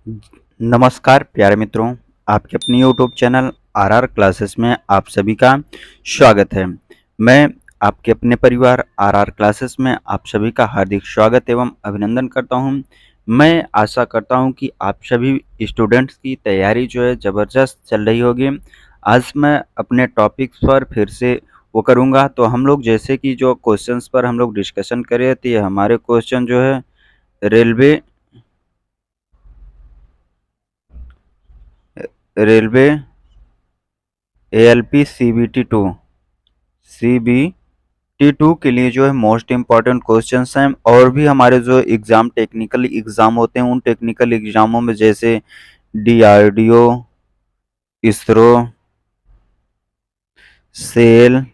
नमस्कार प्यारे मित्रों, आपके अपने यूट्यूब चैनल आरआर क्लासेस में आप सभी का स्वागत है। मैं आपके अपने परिवार आरआर क्लासेस में आप सभी का हार्दिक स्वागत एवं अभिनंदन करता हूं। मैं आशा करता हूं कि आप सभी स्टूडेंट्स की तैयारी जो है ज़बरदस्त चल रही होगी। आज मैं अपने टॉपिक्स पर फिर से वो करूंगा, तो हम लोग जैसे कि जो क्वेश्चंस पर हम लोग डिस्कशन कर रहे थे, हमारे क्वेश्चन जो है रेलवे रेलवे ALP CBT2 के लिए जो है मोस्ट इम्पॉर्टेंट क्वेश्चंस हैं। और भी हमारे जो एग्ज़ाम टेक्निकल एग्ज़ाम होते हैं, उन टेक्निकल एग्ज़ामों में जैसे DRDO, इसरो, सेल,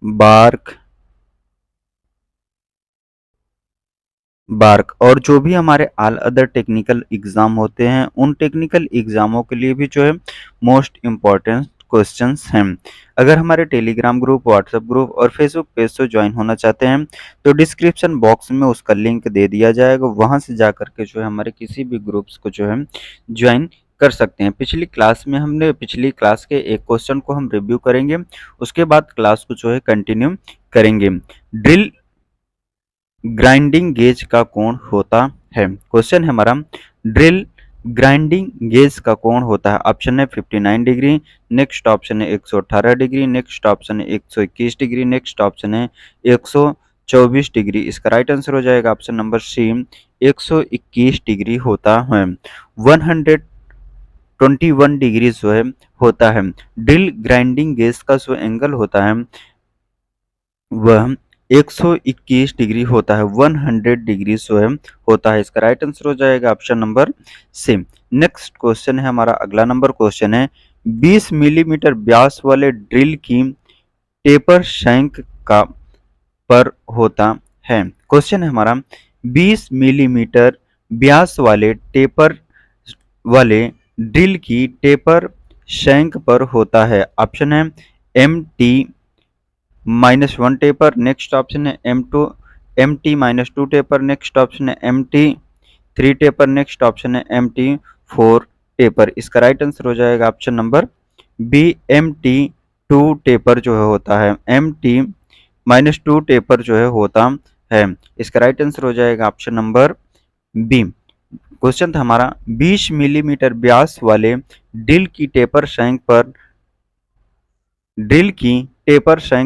बार्क और जो भी हमारे ऑल अदर टेक्निकल एग्ज़ाम होते हैं, उन टेक्निकल एग्ज़ामों के लिए भी जो है मोस्ट इम्पॉर्टेंट क्वेश्चंस हैं। अगर हमारे टेलीग्राम ग्रुप, व्हाट्सएप ग्रुप और फेसबुक पेज से ज्वाइन होना चाहते हैं, तो डिस्क्रिप्शन बॉक्स में उसका लिंक दे दिया जाएगा। वहां से जा करके जो है हमारे किसी भी ग्रुप्स को जो है ज्वाइन कर सकते हैं। पिछली क्लास के एक क्वेश्चन को हम रिव्यू करेंगे, उसके बाद क्लास को जो है कंटिन्यू करेंगे। ड्रिल ग्राइंडिंग गेज का कोण होता है। क्वेश्चन है हमारा, ड्रिल ग्राइंडिंग गेज का कोण होता है। ऑप्शन है 59 डिग्री, नेक्स्ट ऑप्शन है 118 डिग्री, नेक्स्ट ऑप्शन है 121 डिग्री, नेक्स्ट ऑप्शन है 124 डिग्री। इसका राइट आंसर हो जाएगा ऑप्शन नंबर सी, 121 डिग्री होता है। 121 डिग्री जो है होता है। ड्रिल ग्राइंडिंग गेज का जो एंगल होता है वह 121 डिग्री होता है। 100 डिग्री जो है होता है। इसका राइट आंसर हो जाएगा option number C. Next question है हमारा, अगला नंबर क्वेश्चन है, 20 मिलीमीटर व्यास वाले ड्रिल की टेपर शैंक का पर होता है। क्वेश्चन है हमारा, 20 मिलीमीटर व्यास वाले ड्रिल की टेपर शैंक पर होता है। ऑप्शन है MT -1 टेपर, नेक्स्ट ऑप्शन है MT -2 टेपर, नेक्स्ट ऑप्शन है MT3 टेपर, नेक्स्ट ऑप्शन है MT4 टेपर। इसका राइट आंसर हो जाएगा option number B, MT2 taper जो है होता है। MT -2 टेपर जो है होता है। इसका राइट आंसर हो जाएगा ऑप्शन नंबर बी। क्वेश्चन था हमारा, 20 मिलीमीटर व्यास वाले ड्रिल की टेपर शैंक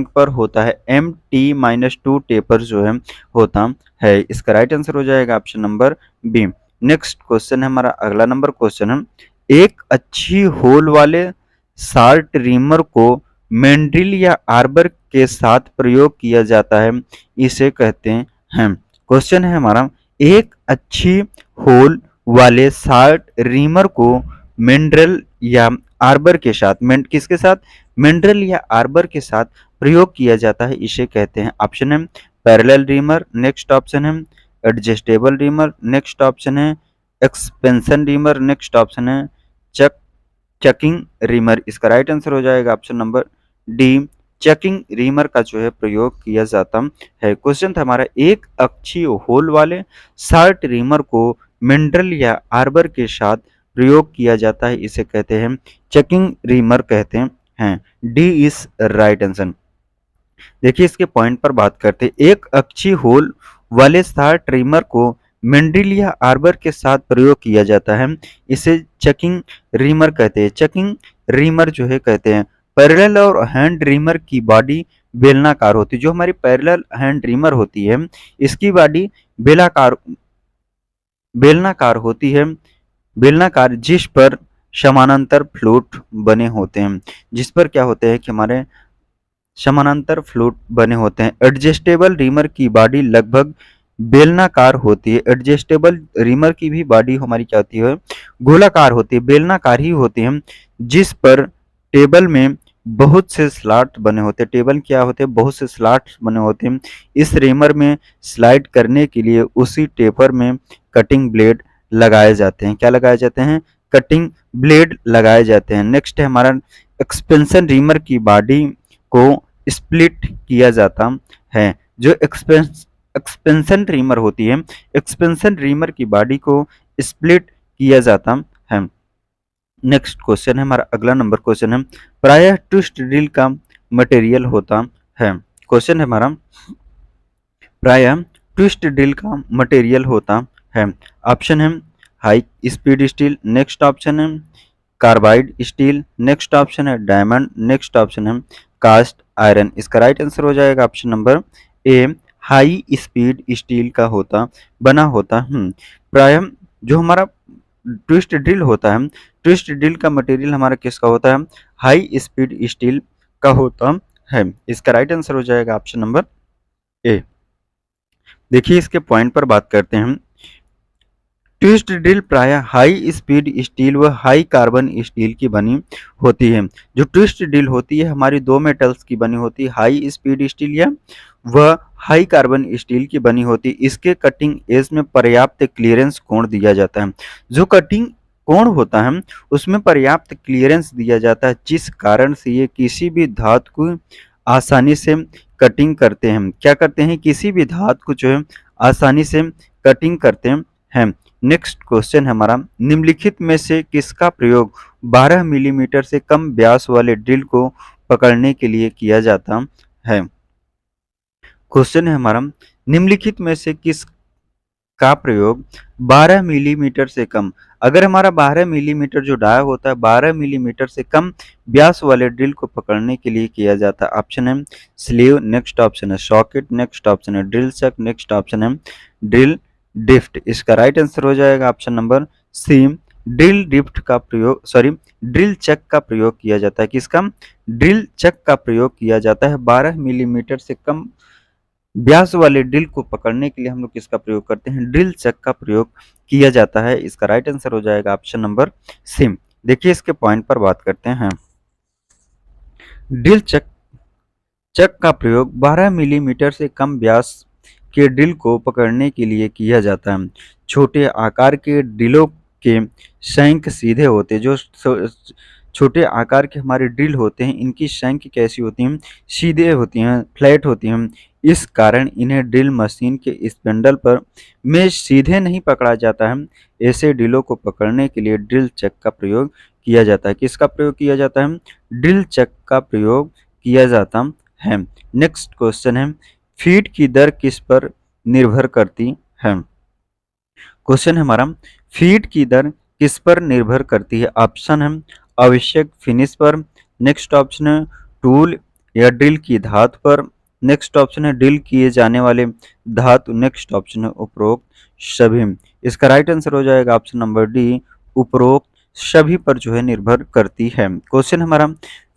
पर होता है। MT -2 टेपर जो है होता है। इसका राइट आंसर हो जाएगा option number B. Next question है हमारा, अगला नंबर क्वेश्चन है, एक अच्छी होल वाले शार्ट रिमर को मैंड्रिल या आर्बर के साथ प्रयोग किया जाता है, इसे कहते हैं। क्वेश्चन है हमारा, एक अच्छी होल वाले शार्ट रिमर को मैंड्रिल या आर्बर के साथ, किसके साथ, मैंड्रिल या आर्बर के साथ प्रयोग किया जाता है, इसे कहते हैं। ऑप्शन है पैरेलल रीमर, नेक्स्ट ऑप्शन है एडजस्टेबल रीमर, नेक्स्ट ऑप्शन है एक्सपेंशन रीमर, नेक्स्ट ऑप्शन है चकिंग रीमर। इसका राइट आंसर हो जाएगा ऑप्शन नंबर डी, चकिंग रीमर का जो है प्रयोग किया जाता है। क्वेश्चन था हमारा, एक अक्षीय होल वाले शार्ट रीमर को मैंड्रिल या आर्बर के साथ प्रयोग किया जाता है, इसे कहते हैं चकिंग रीमर कहते हैं। D is right answer. देखिए इसके पॉइंट पर बात करते हैं। एक अक्षीय होल वाले शार्ट रिमर को मैंड्रिल या आर्बर के साथ प्रयोग किया जाता है, इसे चकिंग रिमर कहते हैं। चकिंग रिमर जो है कहते हैं। पैरेलल और हैंड रिमर की बॉडी बेलनाकार होती है। जो हमारी पैरेलल हैंड रिमर होती है, इसकी बॉडी बेलनाकार होती है। बेलनाकार, जिस पर समानांतर फ्लूट बने होते हैं। जिस पर क्या होते हैं कि हमारे समानांतर फ्लूट बने होते हैं। एडजस्टेबल रिमर की बॉडी लगभग बेलनाकार होती है। एडजस्टेबल रिमर की भी बॉडी हमारी क्या होती है, गोलाकार होती है, बेलनाकार ही होती है, जिस पर टेबल में बहुत से स्लॉट बने होते हैं। टेबल क्या होते हैं, बहुत से स्लॉट बने होते हैं। इस रिमर में स्लाइड करने के लिए उसी टेपर में कटिंग ब्लेड लगाए जाते हैं। क्या लगाए जाते हैं, कटिंग ब्लेड लगाए जाते हैं। नेक्स्ट है हमारा, एक्सपेंशन रिमर की बॉडी को स्प्लिट किया जाता है। जो एक्सपेंशन ट्रिमर होती है, एक्सपेंशन ट्रिमर की बॉडी को स्प्लिट किया जाता है। नेक्स्ट क्वेश्चन है हमारा अगला नंबर क्वेश्चन है, प्रायः ट्विस्ट ड्रिल का मटेरियल होता है। क्वेश्चन है हमारा, प्रायः ट्विस्ट ड्रिल का मटेरियल होता है। ऑप्शन है high speed steel, next option है कार्बाइड स्टील, नेक्स्ट ऑप्शन है डायमंड, नेक्स्ट ऑप्शन है कास्ट आयरन। इसका राइट आंसर हो जाएगा ऑप्शन नंबर ए, हाई स्पीड स्टील का बना होता है। प्रायः जो हमारा ट्विस्ट ड्रिल होता है, ट्विस्ट ड्रिल का मटेरियल हमारा किसका होता है, हाई स्पीड स्टील का होता है। इसका राइट आंसर हो जाएगा ऑप्शन नंबर ए। देखिए इसके पॉइंट पर बात करते हैं। ट्विस्ट ड्रिल प्रायः हाई स्पीड स्टील व हाई कार्बन स्टील की बनी होती है। जो ट्विस्ट ड्रिल होती है हमारी दो मेटल्स की बनी होती है, हाई स्पीड स्टील या वह हाई कार्बन स्टील की बनी होती है। इसके कटिंग एज में पर्याप्त क्लियरेंस कोण दिया जाता है। जो कटिंग कोण होता है उसमें पर्याप्त क्लियरेंस दिया जाता है, जिस कारण से ये किसी भी धातु को आसानी से कटिंग करते हैं। क्या करते हैं, किसी भी धातु को जो है आसानी से कटिंग करते हैं। नेक्स्ट क्वेश्चन हमारा, निम्नलिखित में से किसका प्रयोग 12 मिलीमीटर से कम व्यास वाले ड्रिल को पकड़ने के लिए किया जाता है। क्वेश्चन है हमारा, निम्नलिखित में से किस का प्रयोग 12 मिलीमीटर से कम, अगर हमारा 12 मिलीमीटर जो डाया होता है 12 मिलीमीटर से कम व्यास वाले ड्रिल को पकड़ने के लिए किया जाता है। ऑप्शन है स्लीव, नेक्स्ट ऑप्शन है सॉकेट, नेक्स्ट ऑप्शन है ड्रिल चक, नेक्स्ट ऑप्शन है ड्रिल डिफ्ट। इसका राइट आंसर हो जाएगा option number C, drill drift का प्रयोग, ड्रिल चक का प्रयोग किया जाता है। किसका, ड्रिल चक का प्रयोग किया जाता है। 12 मिलीमीटर से कम व्यास वाले ड्रिल को पकड़ने के लिए हम लोग किसका प्रयोग करते हैं, ड्रिल चक का प्रयोग किया जाता है। इसका राइट आंसर हो जाएगा ऑप्शन नंबर सी। देखिए इसके पॉइंट पर बात करते हैं। ड्रिल चक का प्रयोग 12 मिलीमीटर से कम व्यास के ड्रिल को पकड़ने के लिए किया जाता है। छोटे आकार के ड्रिलों के शंक सीधे होते, जो छोटे आकार के हमारे ड्रिल होते हैं इनकी शंक कैसी होती हैं, सीधे होती हैं, फ्लैट होती हैं। इस कारण इन्हें ड्रिल मशीन के स्पिंडल पर में सीधे नहीं पकड़ा जाता है। ऐसे ड्रिलों को पकड़ने के लिए ड्रिल चक का प्रयोग किया जाता है। किसका प्रयोग किया जाता है, ड्रिल चक का प्रयोग किया जाता है। नेक्स्ट क्वेश्चन है, फीड की दर किस पर निर्भर करती है। क्वेश्चन है हमारा, फीड की दर किस पर निर्भर करती है। ऑप्शन है आवश्यक फिनिश पर, नेक्स्ट ऑप्शन है टूल या ड्रिल की धातु पर, नेक्स्ट ऑप्शन है ड्रिल किए जाने वाले धातु, नेक्स्ट ऑप्शन है उपरोक्त सभी। इसका राइट आंसर हो जाएगा ऑप्शन नंबर डी, उपरोक्त सभी पर जो है निर्भर करती है। क्वेश्चन हमारा,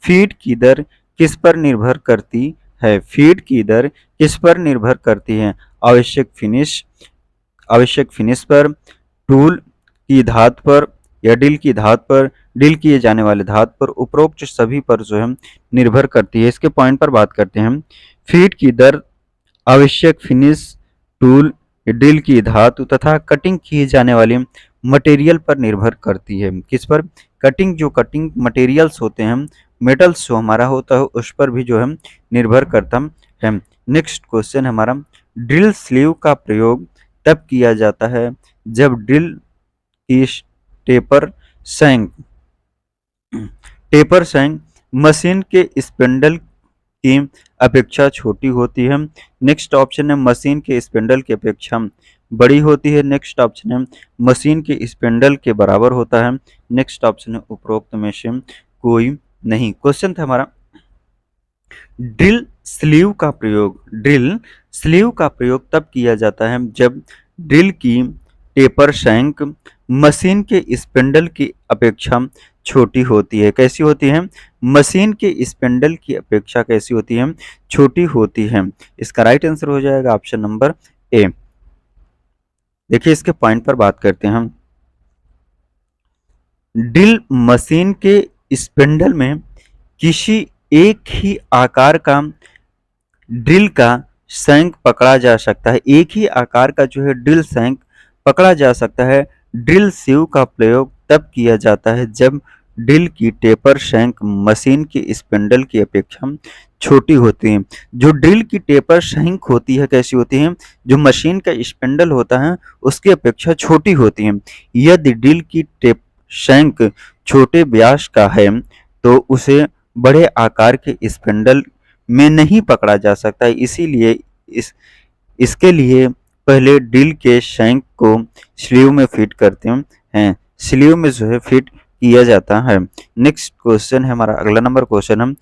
फीड की दर किस पर निर्भर करती है। फीड की दर किस पर निर्भर करती है, आवश्यक फिनिश पर, टूल की धातु पर या ड्रिल की धातु पर, ड्रिल किए जाने वाले धातु पर, उपरोक्त सभी पर जो है निर्भर करती है। इसके पॉइंट पर बात करते हैं। फीड की दर आवश्यक फिनिश, टूल, ड्रिल की धातु तथा कटिंग किए जाने वाले मटेरियल पर निर्भर करती है। किस पर, कटिंग, जो कटिंग मटेरियल्स होते हैं, मेटल्स जो हमारा होता है उस पर भी जो है निर्भर करता है। नेक्स्ट क्वेश्चन हमारा, ड्रिल स्लीव का प्रयोग तब किया जाता है जब ड्रिल की टेपर शैंक मशीन के स्पिंडल की अपेक्षा छोटी होती है। नेक्स्ट ऑप्शन है मशीन के स्पिंडल की अपेक्षा बड़ी होती है। नेक्स्ट ऑप्शन है मशीन के स्पिंडल के बराबर होता है। नेक्स्ट ऑप्शन है उपरोक्त में से कोई नहीं। क्वेश्चन था हमारा, ड्रिल स्लीव का प्रयोग तब किया जाता है जब ड्रिल की टेपर शैंक मशीन के स्पिंडल की अपेक्षा छोटी होती है। कैसी होती है, मशीन के स्पिंडल की अपेक्षा कैसी होती है, छोटी होती है। इसका राइट आंसर हो जाएगा ऑप्शन नंबर ए। देखिए इसके पॉइंट पर बात करते हैं हम। ड्रिल मशीन के स्पिंडल में किसी एक ही आकार का ड्रिल का शैंक पकड़ा जा सकता है। एक ही आकार का जो है ड्रिल शैंक पकड़ा जा सकता है। ड्रिल सीव का प्रयोग तब किया जाता है जब ड्रिल की टेपर शैंक मशीन की स्पिंडल की अपेक्षा छोटी होती हैं। जो ड्रिल की टेपर शंक होती है कैसी होती है, जो मशीन का स्पिंडल होता है उसकी अपेक्षा छोटी होती है। यदि ड्रिल की टेप शंक छोटे व्यास का है तो उसे बड़े आकार के स्पिंडल में नहीं पकड़ा जा सकता, इसीलिए इसके लिए पहले ड्रिल के शंक को स्लीव में फिट करते हैं, स्लीव में जो है फिट किया जाता है। नेक्स्ट क्वेश्चन है हमारा, अगला नंबर क्वेश्चन हम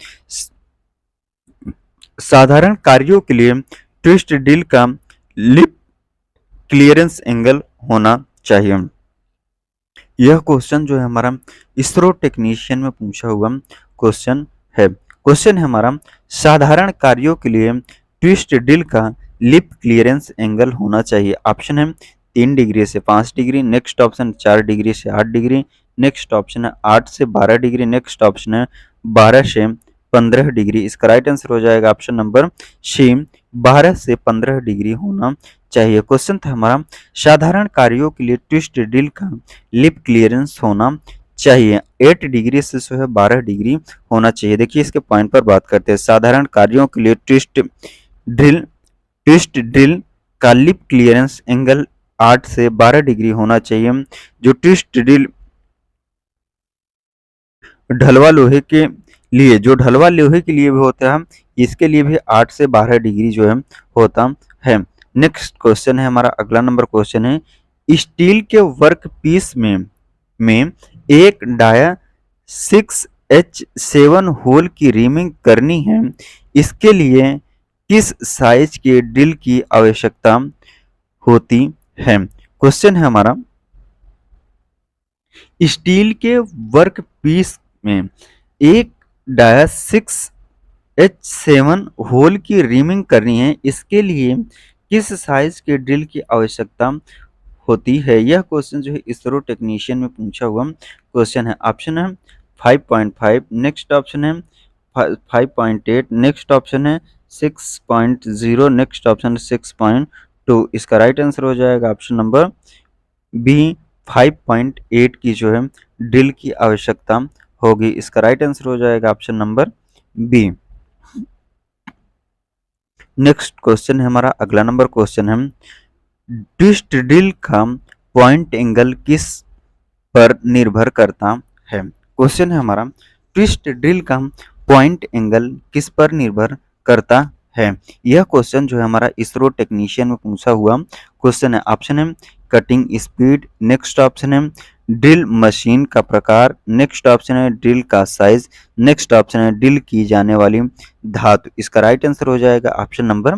साधारण कार्यों के लिए ट्विस्ट ड्रिल का लिप क्लियरेंस एंगल होना चाहिए। यह क्वेश्चन जो है हमारा इसरो टेक्नीशियन में पूछा हुआ क्वेश्चन है। क्वेश्चन है हमारा, साधारण कार्यों के लिए ट्विस्ट ड्रिल का लिप क्लियरेंस एंगल होना चाहिए। ऑप्शन है 3 डिग्री से 5 डिग्री, नेक्स्ट ऑप्शन 4 डिग्री से 8 डिग्री, नेक्स्ट ऑप्शन है 8 से 12 डिग्री, नेक्स्ट ऑप्शन है 12 से 15 डिग्री। इसका राइट आंसर हो जाएगा ऑप्शन नंबर सी, 12 से 15 डिग्री होना चाहिए। क्वेश्चन था हमारा, साधारण कार्यों के लिए ट्विस्ट ड्रिल का लिप क्लियरेंस होना चाहिए 8 डिग्री से जो है 12 डिग्री होना चाहिए। देखिए इसके पॉइंट पर बात करते हैं। साधारण कार्यों के लिए ट्विस्ट ड्रिल का लिप क्लियरेंस एंगल 8 से 12 डिग्री होना चाहिए। जो ट्विस्ट ड्रिल ढलवा लोहे के लिए भी होता है, इसके लिए भी 8 से 12 डिग्री जो है होता है। नेक्स्ट क्वेश्चन है हमारा, अगला नंबर क्वेश्चन है, स्टील के वर्क पीस में एक डाया 6H7 होल की रिमिंग करनी है, इसके लिए किस साइज के ड्रिल की आवश्यकता होती है। क्वेश्चन है हमारा, स्टील के वर्क पीस में एक डाया 6H7 होल की रिमिंग करनी है, इसके लिए किस साइज के ड्रिल की आवश्यकता होती है। यह क्वेश्चन जो है इसरो टेक्नीशियन में पूछा हुआ क्वेश्चन है। ऑप्शन है 5.5, नेक्स्ट ऑप्शन है 5.8, नेक्स्ट ऑप्शन है 6.0, नेक्स्ट ऑप्शन है 6.2। इसका राइट आंसर हो जाएगा ऑप्शन नंबर बी, 5.8 की जो है ड्रिल की आवश्यकता होगी। इसका राइट आंसर हो जाएगा option number B. Next question है हमारा, अगला नंबर क्वेश्चन है, ट्विस्ट ड्रिल का पॉइंट एंगल किस पर निर्भर करता है। क्वेश्चन है हमारा, ट्विस्ट ड्रिल का पॉइंट एंगल किस पर निर्भर करता है। यह क्वेश्चन जो है हमारा इसरो टेक्नीशियन में पूछा हुआ क्वेश्चन है। ऑप्शन है कटिंग स्पीड, नेक्स्ट ऑप्शन है ड्रिल मशीन का प्रकार, नेक्स्ट ऑप्शन है ड्रिल का साइज, नेक्स्ट ऑप्शन है ड्रिल की जाने वाली धातु। इसका राइट आंसर हो जाएगा ऑप्शन नंबर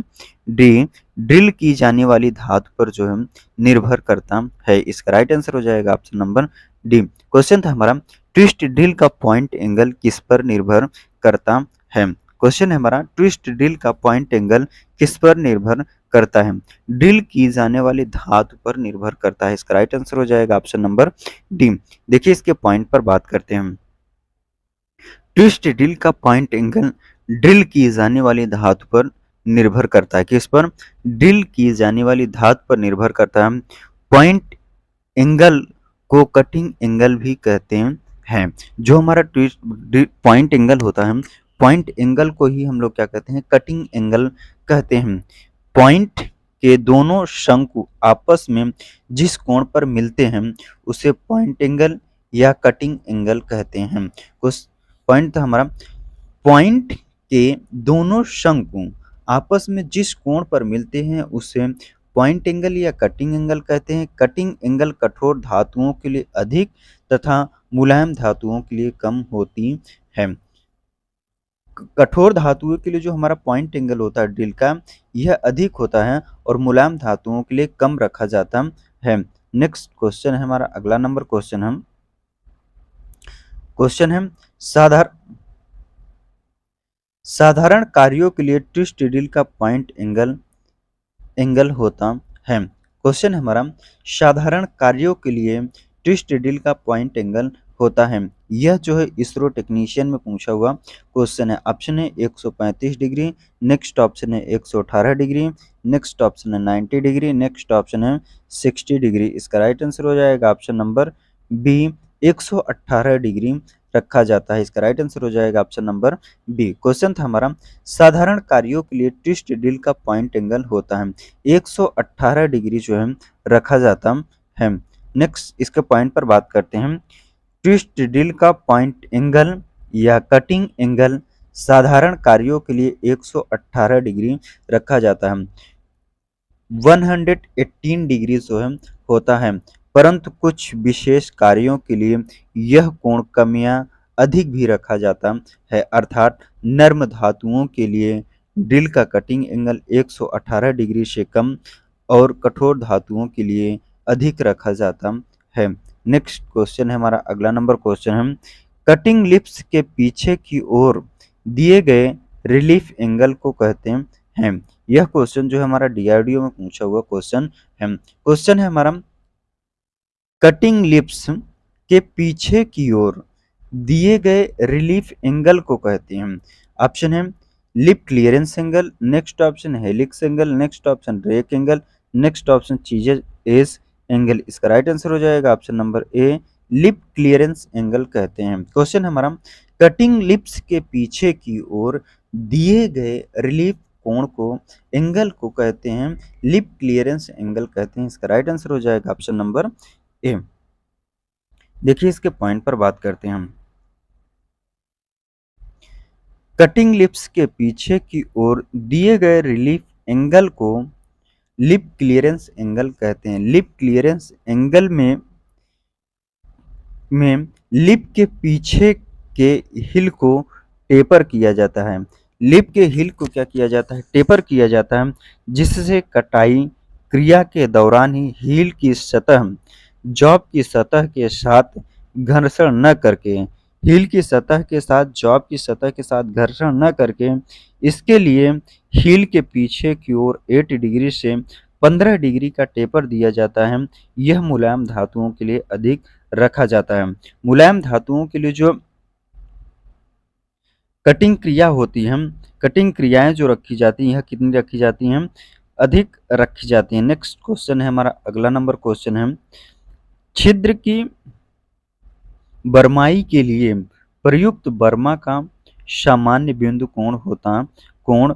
डी, ड्रिल की जाने वाली धातु पर जो है निर्भर करता है। इसका राइट आंसर हो जाएगा ऑप्शन नंबर डी। क्वेश्चन था हमारा, ट्विस्ट ड्रिल का पॉइंट एंगल किस पर निर्भर करता है। क्वेश्चन है हमारा, ट्विस्ट ड्रिल का पॉइंट एंगल किस पर निर्भर करता है। ड्रिल की जाने वाली धातु पर निर्भर करता है। इसका राइट आंसर हो जाएगा ऑप्शन नंबर डी। देखिए इसके पॉइंट पर बात करते हैं। ट्विस्ट ड्रिल का पॉइंट एंगल ड्रिल की जाने वाली धातु पर निर्भर करता है। किस पर? ड्रिल की जाने वाली धातु पर निर्भर करता है। पॉइंट एंगल को कटिंग एंगल भी कहते हैं। जो हमारा ट्विस्ट पॉइंट एंगल होता है, पॉइंट एंगल को ही हम लोग क्या कहते हैं, कटिंग एंगल कहते हैं। पॉइंट के दोनों शंकु आपस में जिस कोण पर मिलते हैं उसे पॉइंट एंगल या कटिंग एंगल कहते हैं। कुछ पॉइंट था हमारा, पॉइंट के दोनों शंकु आपस में जिस कोण पर मिलते हैं उसे पॉइंट एंगल या कटिंग एंगल कहते हैं। कटिंग एंगल कठोर धातुओं के लिए अधिक तथा मुलायम धातुओं के लिए कम होती है। कठोर धातुओं के लिए जो हमारा पॉइंट एंगल होता है ड्रिल का, यह अधिक होता है और मुलायम धातुओं के लिए कम रखा जाता है। नेक्स्ट क्वेश्चन है हमारा, अगला नंबर क्वेश्चन है साधारण कार्यों के लिए ट्विस्ट ड्रिल का पॉइंट एंगल होता है। क्वेश्चन है हमारा, साधारण कार्यों के लिए ट्विस्ट ड्रिल का पॉइंट एंगल होता है। यह जो है इसरो टेक्नीशियन में पूछा हुआ क्वेश्चन है। ऑप्शन है 135 डिग्री, नेक्स्ट ऑप्शन है 118 डिग्री, नेक्स्ट ऑप्शन है 90 डिग्री, नेक्स्ट ऑप्शन है 60 डिग्री। इसका राइट आंसर हो जाएगा ऑप्शन नंबर बी, 118 डिग्री रखा जाता है। इसका राइट आंसर हो जाएगा ऑप्शन नंबर बी। क्वेश्चन था हमारा, साधारण कार्यों के लिए ट्विस्ट ड्रिल का पॉइंट एंगल होता है 118 डिग्री जो है रखा जाता है। नेक्स्ट इसके पॉइंट पर बात करते हैं। ट्विस्ट ड्रिल का पॉइंट एंगल या कटिंग एंगल साधारण कार्यों के लिए 118 डिग्री रखा जाता है। 118 डिग्री जो है होता है, परंतु कुछ विशेष कार्यों के लिए यह कोण कम या अधिक भी रखा जाता है। अर्थात नर्म धातुओं के लिए ड्रिल का कटिंग एंगल 118 डिग्री से कम और कठोर धातुओं के लिए अधिक रखा जाता है। नेक्स्ट क्वेश्चन है हमारा, अगला नंबर क्वेश्चन है, कटिंग लिप्स के पीछे की ओर दिए गए रिलीफ एंगल को कहते हैं। यह क्वेश्चन जो है हमारा डीआरडीओ में पूछा हुआ क्वेश्चन है। क्वेश्चन है हमारा, कटिंग लिप्स के पीछे की ओर दिए गए रिलीफ एंगल को कहते हैं। ऑप्शन है lip clearance angle, next option helix angle, next option rake angle, next option chisel edge angle. इसका राइट आंसर हो जाएगा option number A, lip clearance angle कहते हैं। क्वेश्चन हमारा, कटिंग लिप्स के पीछे की ओर दिए गए रिलीफ कोण को एंगल को कहते हैं लिप क्लियरेंस एंगल कहते हैं। इसका राइट आंसर हो जाएगा ऑप्शन नंबर ए। देखिए इसके पॉइंट पर बात करते हैं हम। कटिंग लिप्स के पीछे की ओर दिए गए रिलीफ एंगल को लिप क्लियरेंस एंगल कहते हैं। लिप क्लियरेंस एंगल में लिप के पीछे के हिल को टेपर किया जाता है। लिप के हिल को क्या किया जाता है? टेपर किया जाता है, जिससे कटाई क्रिया के दौरान ही हील की सतह जॉब की सतह के साथ घर्षण न करके हील की सतह के साथ जॉब की सतह के साथ घर्षण न करके इसके लिए हील के पीछे की ओर 8 डिग्री से 15 डिग्री का टेपर दिया जाता है। यह मुलायम धातुओं के लिए अधिक रखा जाता है। मुलायम धातुओं के लिए जो कटिंग क्रिया होती है, कटिंग क्रियाएं जो रखी जाती हैं, कितनी रखी जाती हैं? अधिक रखी जाती हैं। नेक्स्ट क्वेश्चन है हमारा, अगला नंबर क्वेश्चन है, छिद्र की बरमाई के लिए प्रयुक्त बर्मा का सामान्य बिंदु कोण।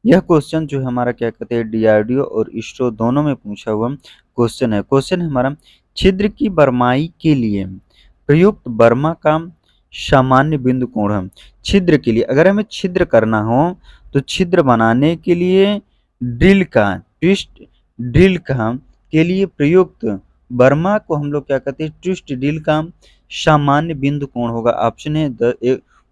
यह क्वेश्चन जो है हमारा क्या कहते हैं, डीआरडीओ और इसरो दोनों में पूछा हुआ क्वेश्चन है। क्वेश्चन है हमारा, छिद्र की बरमाई के लिए प्रयुक्त बर्मा का सामान्य बिंदु कोण है। छिद्र के लिए अगर हमें छिद्र करना हो तो छिद्र बनाने के लिए ड्रिल का ट्विस्ट ड्रिल का के लिए प्रयुक्त बर्मा को हम लोग क्या कहते हैं? ट्विस्ट ड्रिल का सामान्य बिंदु कोण होगा। ऑप्शन है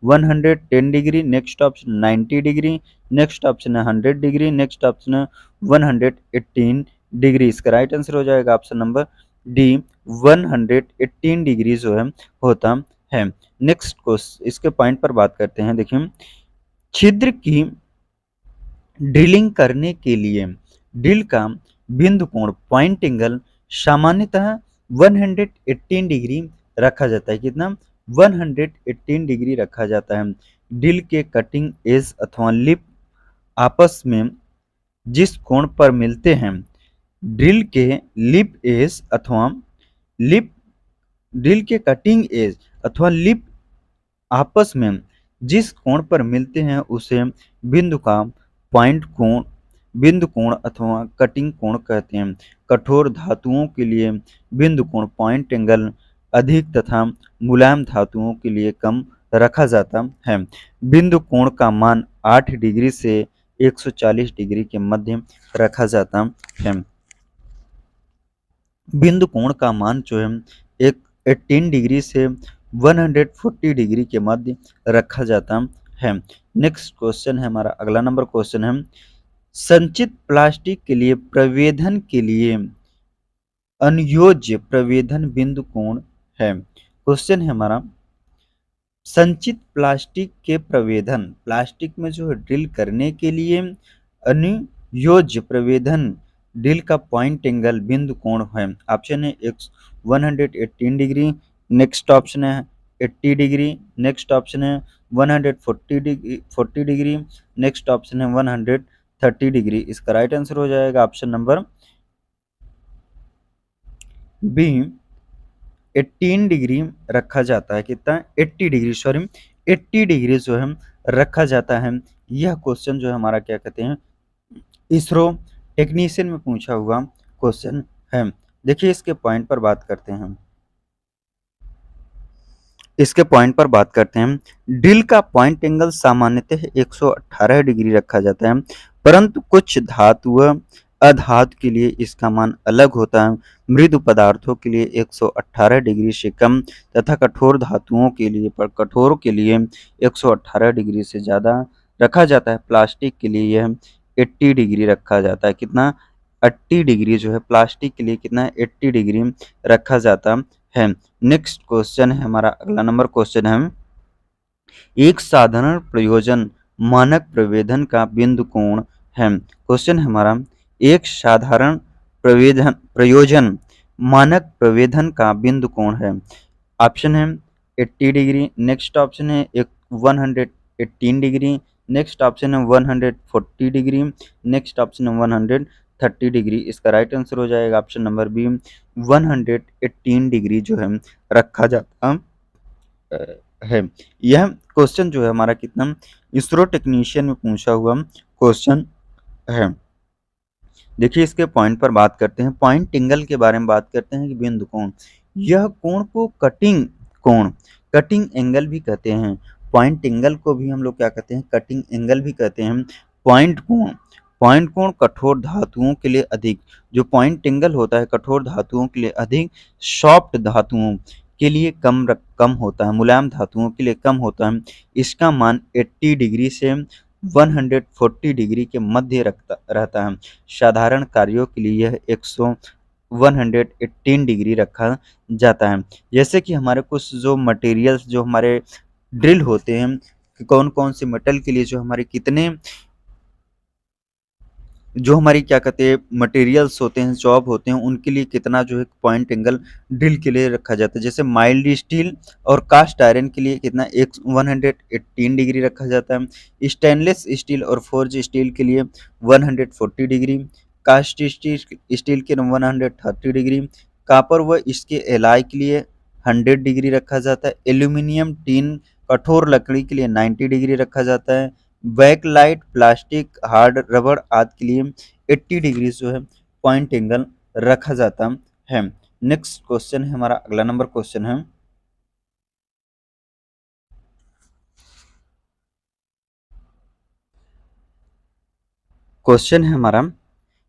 110 degree, next option 90 degree, next option है 100 डिग्री, नेक्स्ट ऑप्शन है 118 डिग्री। इसका राइट आंसर हो जाएगा ऑप्शन नंबर डी, 118 डिग्री जो है होता है। नेक्स्ट क्वेश्चन, इसके पॉइंट पर बात करते हैं। देखिए, छिद्र की ड्रिलिंग करने के लिए ड्रिल का बिंदु कोण पॉइंट एंगल सामान्यतः 118 डिग्री रखा जाता है। कितना? 118 डिग्री रखा जाता है। ड्रिल के कटिंग एज अथवा लिप आपस में जिस कोण पर मिलते हैं, ड्रिल के लिप एज अथवा लिप ड्रिल के कटिंग एज अथवा लिप आपस में जिस कोण पर मिलते हैं उसे बिंदु का पॉइंट कोण बिंदु कोण अथवा कटिंग कोण कहते हैं। कठोर धातुओं के लिए बिंदु कोण पॉइंट एंगल अधिक तथा मुलायम धातुओं के लिए कम रखा जाता है। बिंदु कोण का मान 8 डिग्री से 140 डिग्री के मध्य रखा जाता है। बिंदु कोण का मान जो है 18 डिग्री से 140 डिग्री के मध्य रखा जाता है। नेक्स्ट क्वेश्चन है हमारा, अगला नंबर क्वेश्चन है, संचित प्लास्टिक के लिए प्रवेधन के लिए अनुयोज्य प्रवेधन बिंदु कोण है। क्वेश्चन है हमारा, संचित प्लास्टिक के प्रवेधन, प्लास्टिक में जो है ड्रिल करने के लिए अनुयोज्य प्रवेधन ड्रिल का पॉइंट एंगल बिंदु कोण है। ऑप्शन है 118 डिग्री, नेक्स्ट ऑप्शन है 80 डिग्री, नेक्स्ट ऑप्शन है 140 डिग्री, नेक्स्ट ऑप्शन है 130 डिग्री। इसका राइट आंसर हो जाएगा ऑप्शन नंबर बी, 18 डिग्री रखा जाता है। कितना? 80 डिग्री, सॉरी 80 डिग्री जो है रखा जाता है। यह क्वेश्चन जो है हमारा क्या कहते हैं, इसरो टेक्नीशियन में पूछा हुआ क्वेश्चन है। देखिए इसके पॉइंट पर बात करते हैं। इसके पॉइंट पर बात करते हैं। ड्रिल का पॉइंट एंगल सामान्यतः 118 डिग्री रखा जाता है, परंतु कुछ धातु व अधातु के लिए इसका मान अलग होता है। मृदु पदार्थों के लिए 118 डिग्री से कम तथा कठोर धातुओं के लिए, पर कठोर के लिए 118 डिग्री से ज़्यादा रखा जाता है। प्लास्टिक के लिए यह 80 डिग्री रखा जाता है। कितना? 80 डिग्री जो है प्लास्टिक के लिए कितना? 80 डिग्री रखा जाता है। नेक्स्ट क्वेश्चन है हमारा, अगला नंबर क्वेश्चन है, एक साधारण प्रयोजन मानक प्रवेधन का बिंदु कोण है। क्वेश्चन है हमारा, एक साधारण प्रयोजन मानक प्रवेधन का बिंदु कोण है। ऑप्शन है 80 डिग्री, नेक्स्ट ऑप्शन है 118 डिग्री, नेक्स्ट ऑप्शन है 140 डिग्री, नेक्स्ट ऑप्शन है 130 डिग्री। इसका राइट आंसर हो जाएगा ऑप्शन नंबर बी, 118 डिग्री जो है रखा जाता है। यह क्वेश्चन जो है हमारा कितना, इसरो टेक्नीशियन में पूछा हुआ क्वेश्चन है। देखिए इसके पॉइंट पर बात करते हैं। पॉइंट एंगल के बारे में बात करते हैं कि बिंदु कोण, यह कोण को कटिंग कोण, कटिंग एंगल भी कहते हैं। पॉइंट एंगल को भी हम लोग क्या कहते हैं, कटिंग एंगल भी कहते हैं। पॉइंट कोण, पॉइंट कोण कठोर धातुओं के लिए अधिक, जो पॉइंट एंगल होता है कठोर धातुओं के लिए अधिक, सॉफ्ट धातुओं के लिए कम होता है, मुलायम धातुओं के लिए कम होता है। इसका मान 80 डिग्री से 140 डिग्री के मध्य रहता है। साधारण कार्यों के लिए यह 118 डिग्री रखा जाता है। जैसे कि हमारे कुछ जो मटेरियल्स जो हमारे ड्रिल होते हैं, कौन कौन से मेटल के लिए जो हमारे कितने, जो हमारी क्या कहते हैं मटेरियल्स होते हैं, जॉब होते हैं, उनके लिए कितना जो है पॉइंट एंगल ड्रिल के लिए रखा जाता है। जैसे माइल्ड स्टील और कास्ट आयरन के लिए कितना 118 डिग्री रखा जाता है। स्टेनलेस स्टील और फोर्ज स्टील के लिए 140 डिग्री, कास्ट स्टील के 130 डिग्री, कापर व इसके एलॉय के लिए 100 डिग्री रखा जाता है। एल्यूमिनियम टीन कठोर लकड़ी के लिए 90 डिग्री रखा जाता है। बैकलाइट प्लास्टिक हार्ड रबड़ आदि के लिए 80 डिग्री जो है पॉइंट एंगल रखा जाता है। नेक्स्ट क्वेश्चन है हमारा, अगला नंबर क्वेश्चन है, क्वेश्चन है हमारा,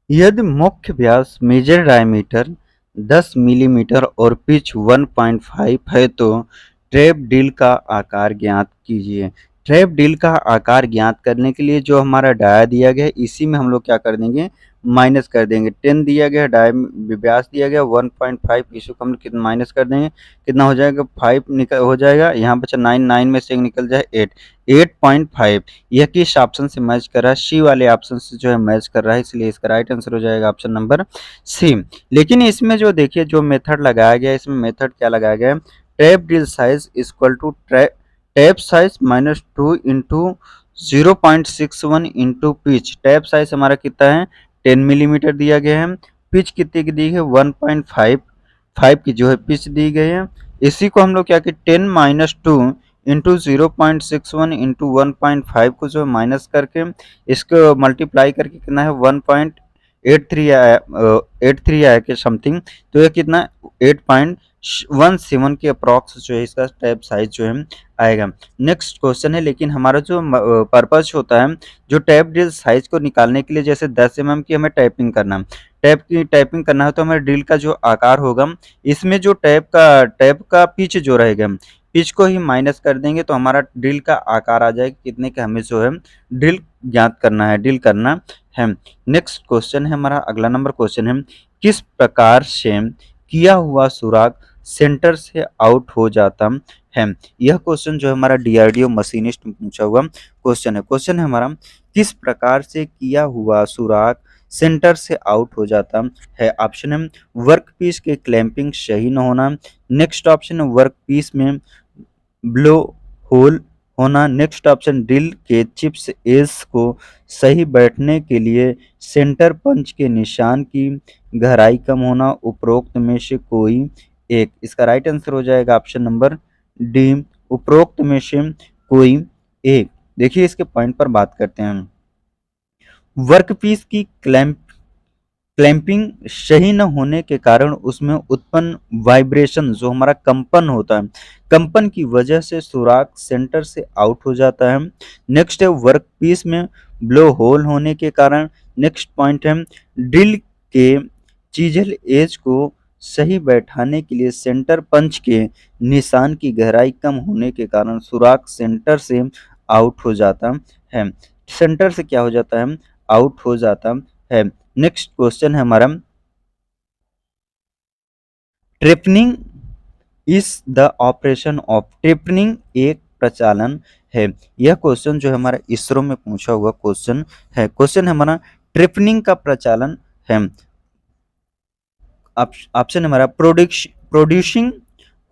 यदि मुख्य व्यास मेजर डायमीटर 10 मिलीमीटर और पिच 1.5 है तो ट्रैप ड्रिल का आकार ज्ञात कीजिए। ट्रैप ड्रिल का आकार ज्ञात करने के लिए जो हमारा डाया दिया गया है, इसी में हम लोग क्या कर देंगे, माइनस कर देंगे। 10 दिया गया, डाया व्यास दिया गया 1.5, इसी को हम कितना माइनस कर देंगे, कितना हो जाएगा 5 निकल हो जाएगा। यहाँ बचा 9, 9 में से एक निकल जाए 8, 8.5। यह किस ऑप्शन से मैच कर रहा है, सी वाले ऑप्शन से जो है मैच कर रहा है, इसलिए इसका राइट आंसर हो जाएगा ऑप्शन नंबर सी। लेकिन इसमें जो देखिए जो मेथड लगाया गया है, इसमें मेथड क्या लगाया गया है, tap drill size equal to tap size minus 2 into 0.61 into pitch. Tap size हमारा कितना है 10 मिलीमीटर दिया गया है, पिच कितने की दी है 1.5 की जो है पिच दी गई है। इसी को हम लोग क्या कि 10 माइनस 2 इंटू 0.61 इंटू 1.5 को जो माइनस करके इसको मल्टीप्लाई करके कितना है 1.83 आया, 83 आया के समथिंग, तो ये कितना 8.17 के अप्रॉक्स जो है इसका टैप साइज जो है आएगा। नेक्स्ट क्वेश्चन है, लेकिन हमारा जो पर्पज होता है जो टैप ड्रिल साइज को निकालने के लिए, जैसे 10 mm की हमें टाइपिंग करना है, टाइपिंग करना है, तो हमारे ड्रिल का जो आकार होगा, इसमें जो टैप का पिच जो रहेगा, पिच को ही माइनस कर देंगे तो हमारा ड्रिल का आकार आ जाएगा कितने का, हमें जो है ड्रिल ज्ञात करना है, ड्रिल करना है। नेक्स्ट क्वेश्चन है हमारा, अगला नंबर क्वेश्चन है, किस प्रकार से किया हुआ सुराग सेंटर से आउट हो जाता है। यह क्वेश्चन जो है हमारा डीआरडीओ मशीनिस्ट में पूछा हुआ क्वेश्चन है। क्वेश्चन है हमारा, किस प्रकार से किया हुआ सुराग सेंटर से आउट हो जाता है। ऑप्शन है वर्क पीस के क्लैंपिंग सही न होना, नेक्स्ट ऑप्शन है वर्क पीस में ब्लो होल होना, नेक्स्ट ऑप्शन ड्रिल के चिप्स एज को सही बैठने के लिए सेंटर पंच के निशान की गहराई कम होना, उपरोक्त में से कोई एक। इसका राइट आंसर हो जाएगा ऑप्शन नंबर डी, उपरोक्त में से कोई एक। देखिए इसके पॉइंट पर बात करते हैं। वर्कपीस की क्लैंपिंग सही न होने के कारण उसमें उत्पन्न वाइब्रेशन जो हमारा कंपन होता है, कंपन की वजह से सुराग सेंटर से आउट हो जाता है। नेक्स्ट है वर्कपीस में ब्लो होल होने के कारण। नेक्स्ट पॉइंट है ड्रिल के चीजल एज को सही बैठाने के लिए सेंटर पंच के निशान की गहराई कम होने के कारण सुराग सेंटर से आउट हो जाता है। सेंटर से क्या हो जाता है, आउट हो जाता है। नेक्स्ट क्वेश्चन है हमारा, ट्रेपनिंग इज द ऑपरेशन ऑफ। ट्रेपनिंग एक प्रचालन है। यह क्वेश्चन जो है हमारा इसरो में पूछा हुआ क्वेश्चन है। क्वेश्चन है हमारा ट्रेपनिंग का प्रचालन है। ऑप्शन हमारा producing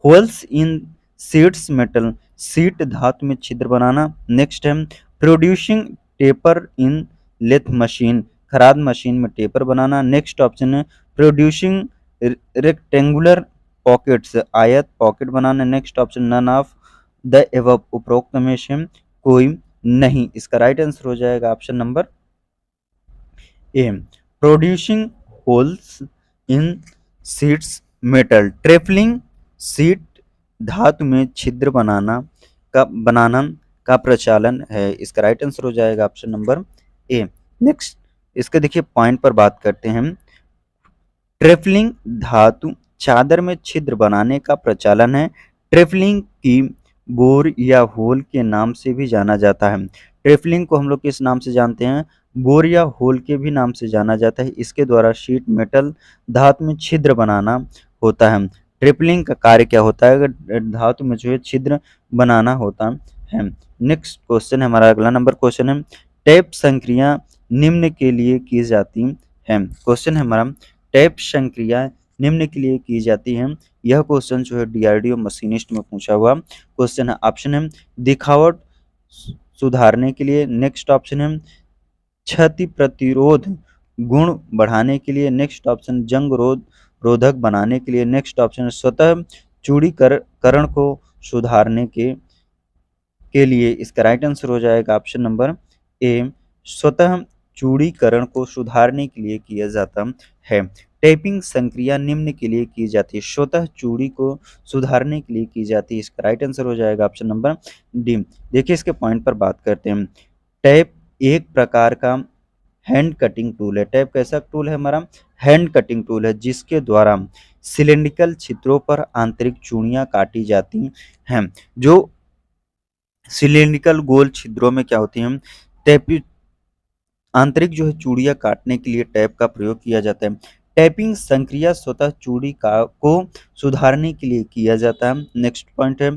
holes in sheets metal, sheet धातु में छिद्र बनाना। नेक्स्ट है producing taper in lathe machine, खराद मशीन में टेपर बनाना। नेक्स्ट ऑप्शन है प्रोड्यूसिंग रेक्टेंगुलर पॉकेट्स, आयत पॉकेट बनाना। Next option none of the above, उपरोक्त में से कोई नहीं। इसका राइट आंसर हो जाएगा option number A, producing holes in sheets metal, ट्रेफलिंग सीट धातु में छिद्र बनाना का प्रचालन है। इसका राइट आंसर हो जाएगा ऑप्शन नंबर ए। नेक्स्ट इसके देखिए पॉइंट पर बात करते हैं। ट्रेफलिंग धातु चादर में छिद्र बनाने का प्रचलन है। ट्रेफलिंग की बोर या होल के नाम से भी जाना जाता है। ट्रेफलिंग को हम लोग किस नाम से जानते हैं, बोर या होल के भी नाम से जाना जाता है। इसके द्वारा शीट मेटल धातु में छिद्र बनाना होता है। ट्रिपलिंग का कार्य क्या होता है, अगर धातु में जो है छिद्र बनाना होता है। नेक्स्ट क्वेश्चन है हमारा, अगला नंबर क्वेश्चन है टैप संक्रिया निम्न के लिए की जाती है। क्वेश्चन है हमारा टैप संक्रिया निम्न के लिए की जाती है। यह क्वेश्चन जो है डीआरडीओ मशीनिस्ट में पूछा हुआ क्वेश्चन है। ऑप्शन है दिखावट सुधारने के लिए। नेक्स्ट ऑप्शन है क्षति प्रतिरोध गुण बढ़ाने के लिए। नेक्स्ट ऑप्शन जंग रोधक बनाने के लिए। नेक्स्ट ऑप्शन स्वतः चूड़ीकरण को सुधारने के लिए। इसका राइट आंसर हो जाएगा ऑप्शन नंबर ए, स्वतः चूड़ीकरण को सुधारने के लिए किया जाता है। टेपिंग संक्रिया निम्न के लिए की जाती है, स्वतः चूड़ी को सुधारने के लिए की जाती है। इसका राइट आंसर हो जाएगा ऑप्शन नंबर डी। देखिए इसके पॉइंट पर बात करते हैं। टैप एक प्रकार का हैंड कटिंग टूल है। टैप कैसा टूल है हमारा, हैंड कटिंग टूल है, जिसके द्वारा सिलेंड्रिकल छिद्रों पर आंतरिक चूड़ियां काटी जाती हैं। जो सिलेंड्रिकल गोल छिद्रों में क्या होती हैं, टैप आंतरिक जो है चूड़ियां काटने के लिए टैप का प्रयोग किया जाता है। टैपिंग संक्रिया स्वतः चूड़ी को सुधारने के लिए किया जाता है। नेक्स्ट पॉइंट है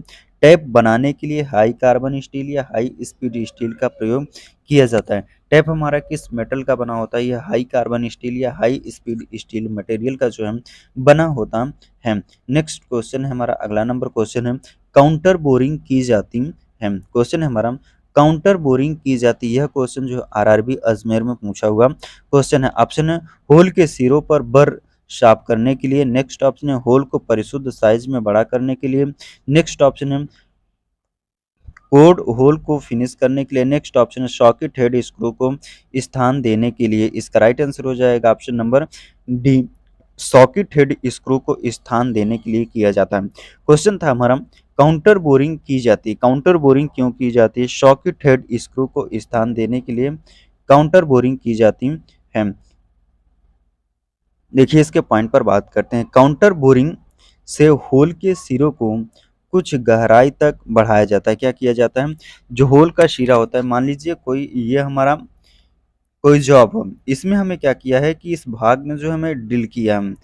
टैप बनाने के लिए हाई कार्बन स्टील या हाई स्पीड स्टील का प्रयोग किया जाता है। टैप हमारा किस मेटल का बना होता है, यह हाई कार्बन स्टील या हाई स्पीड स्टील मटेरियल का जो है बना होता है। नेक्स्ट क्वेश्चन है हमारा, अगला नंबर क्वेश्चन है काउंटर बोरिंग की जाती है। क्वेश्चन है हमारा काउंटर बोरिंग की जाती है। यह क्वेश्चन जो आरआरबी अजमेर में पूछा हुआ क्वेश्चन है। ऑप्शन है होल के सिरों पर बर साफ करने के लिए। नेक्स्ट ऑप्शन है होल को परिशुद्ध साइज में बड़ा करने के लिए। नेक्स्ट ऑप्शन है कोड होल को फिनिश करने के लिए। नेक्स्ट ऑप्शन है सॉकेट हेड स्क्रू को स्थान देने के लिए। इसका राइट आंसर हो जाएगा option number D, socket head screw को स्थान देने के लिए किया जाता है। क्वेश्चन था हमारा काउंटर बोरिंग की जाती है। काउंटर बोरिंग क्यों की जाती है, सॉकेट हेड स्क्रू को स्थान देने के लिए काउंटर बोरिंग की जाती है। देखिए इसके पॉइंट पर बात करते हैं। काउंटर बोरिंग से होल के सिरों को कुछ गहराई तक बढ़ाया जाता है। क्या किया जाता है, जो होल का शिरा होता है, मान लीजिए कोई ये हमारा कोई जॉब हो, इसमें हमें क्या किया है कि इस भाग में जो हमें ड्रिल किया है,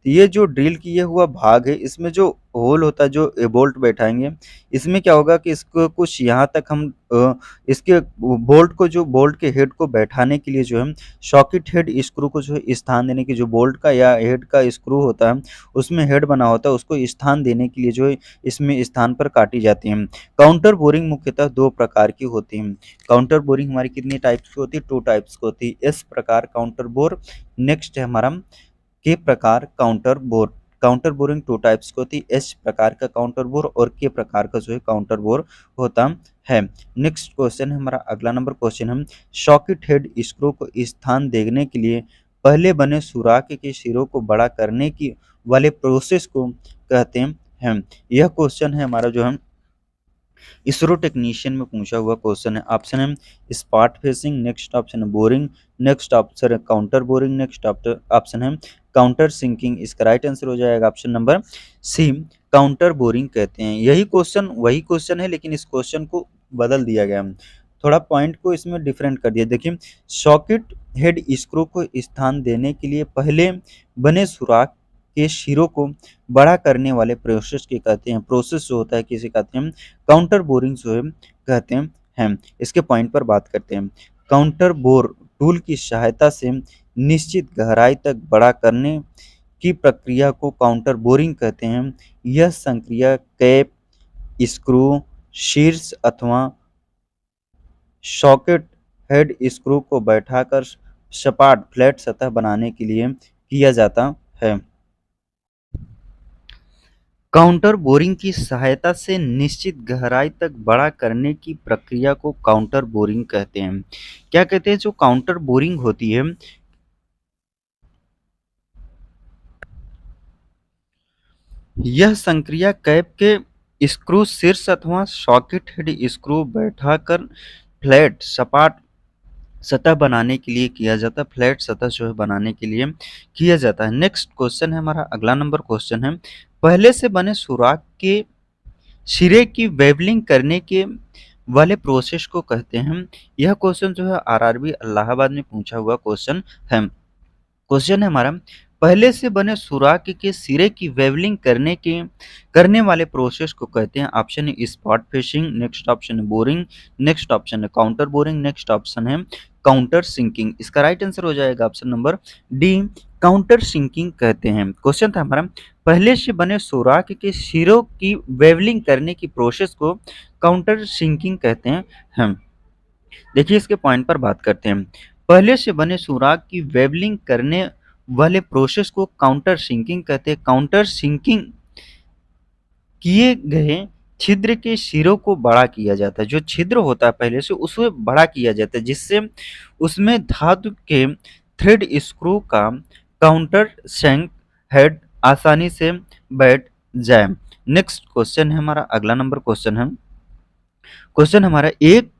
तो ये जो ड्रिल किया हुआ भाग है, इसमें जो होल होता है, जो बोल्ट बैठाएंगे, इसमें क्या होगा कि इसको कुछ यहाँ तक हम इसके बोल्ट को, जो बोल्ट के हेड को बैठाने के लिए जो है सॉकेट हेड स्क्रू को जो है स्थान देने की, जो बोल्ट का या हेड का स्क्रू होता है उसमें हेड बना होता है, उसको स्थान देने के लिए जो है इसमें स्थान पर काटी जाती है। काउंटर बोरिंग मुख्यतः दो प्रकार की होती है। काउंटर बोरिंग हमारी कितनी टाइप्स की होती है, टू टाइप्स की होती है। इस प्रकार काउंटर बोर। नेक्स्ट है हमारा के प्रकार counter bore. Counter boring two types की होती है, एच प्रकार का काउंटर बोर और के प्रकार का जो है काउंटर बोर होता है। नेक्स्ट क्वेश्चन है हमारा अगला नंबर क्वेश्चन है, सॉकेट हेड स्क्रू को स्थान देने के लिए पहले बने सुराख के सिरों को बड़ा करने की वाले प्रोसेस को कहते हैं। यह क्वेश्चन है हमारा जो है इसरो टेक्नीशियन में पूछा हुआ क्वेश्चन है। ऑप्शन है स्पॉट फेसिंग, नेक्स्ट ऑप्शन है बोरिंग, नेक्स्ट ऑप्शन है काउंटर बोरिंग, नेक्स्ट ऑप्शन है काउंटर सिंकिंग। इसका राइट आंसर हो जाएगा option number C, counter boring कहते हैं। यही क्वेश्चन वही क्वेश्चन है, लेकिन इस क्वेश्चन को बदल दिया गया, थोड़ा पॉइंट को इसमें डिफरेंट कर दिया। देखिए, सॉकेट हेड स्क्रू को स्थान देने के लिए पहले बने सुराख के सिरों को बड़ा करने वाले प्रोसेस के कहते हैं, प्रोसेस जो होता है किसे कहते हैं, काउंटर बोरिंग जो है कहते हैं। इसके पॉइंट पर बात करते हैं। काउंटर बोर टूल की सहायता से निश्चित गहराई तक बड़ा करने की प्रक्रिया को काउंटर बोरिंग कहते हैं। यह संक्रिया कैप, स्क्रू, शीर्ष अथवा सॉकेट हेड स्क्रू को बैठाकर सपाट फ्लैट सतह बनाने के लिए किया जाता है। काउंटर बोरिंग की सहायता से निश्चित गहराई तक बड़ा करने की प्रक्रिया को काउंटर बोरिंग कहते हैं। क्या कहते हैं, जो काउंटर बोरिंग होती है यह संक्रिया कैप के स्क्रू शीर्ष अथवा सॉकेट हेड स्क्रू बैठाकर फ्लैट सपाट सतह बनाने के लिए किया जाता है, फ्लैट सतह जो है बनाने के लिए किया जाता है। नेक्स्ट क्वेश्चन है हमारा अगला नंबर क्वेश्चन है, पहले से बने सुराख के सिरे की वेवलिंग करने के वाले प्रोसेस को कहते हैं। यह क्वेश्चन जो है आरआरबी इलाहाबाद में पूछा हुआ क्वेश्चन है। क्वेश्चन है हमारा, पहले से बने सुराख के सिरे की वेवलिंग करने वाले प्रोसेस को कहते हैं। ऑप्शन है स्पॉट फिशिंग, नेक्स्ट ऑप्शन है बोरिंग, नेक्स्ट ऑप्शन है काउंटर बोरिंग, नेक्स्ट ऑप्शन है काउंटर सिंकिंग। इसका राइट आंसर हो जाएगा option number D, counter sinking कहते हैं। क्वेश्चन था हमारा, पहले से बने सुराख के सिरों की वेवलिंग करने की प्रोसेस को काउंटर सिंकिंग कहते हैं। देखिए, इसके पॉइंट पर बात करते हैं। पहले से बने सुराख की वेवलिंग करने वाले प्रोसेस को काउंटर सिंकिंग कहते हैं। काउंटर सिंकिंग किए गए छिद्र के सिरों को बड़ा किया जाता है। जो छिद्र होता है पहले से उसे बड़ा किया जाता है, जिससे उसमें धातु के थ्रेड स्क्रू का काउंटर शैंक हेड आसानी से बैठ जाए। नेक्स्ट क्वेश्चन है हमारा अगला नंबर क्वेश्चन है। क्वेश्चन हमारा, एक